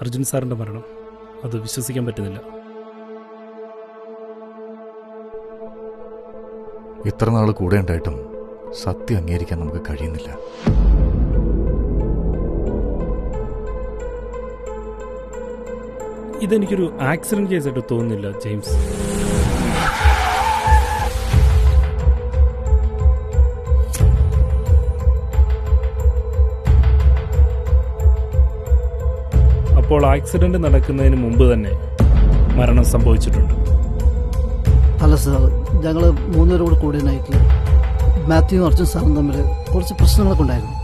അർജുൻ സാറിൻ്റെ മരണം അത് വിശ്വസിക്കാൻ പറ്റുന്നില്ല. ഇത്ര നാൾ കൂടെ ഉണ്ടായിട്ടും സത്യം അംഗീകരിക്കാൻ നമുക്ക് കഴിയുന്നില്ല. ഇതെനിക്കൊരു ആക്സിഡന്റ് കേസായിട്ട് തോന്നുന്നില്ല ജെയിംസ്. അപ്പോൾ ആക്സിഡന്റ് നടക്കുന്നതിന് മുമ്പ് തന്നെ മരണം സംഭവിച്ചിട്ടുണ്ട്. അല്ല സാർ, ഞങ്ങൾ 3 പേരും കൂടി കൂടിയ നൈറ്റിൽ മാത്യു അർജുൻ സാറും തമ്മിൽ കുറച്ച് പ്രശ്നങ്ങളൊക്കെ ഉണ്ടായിരുന്നു.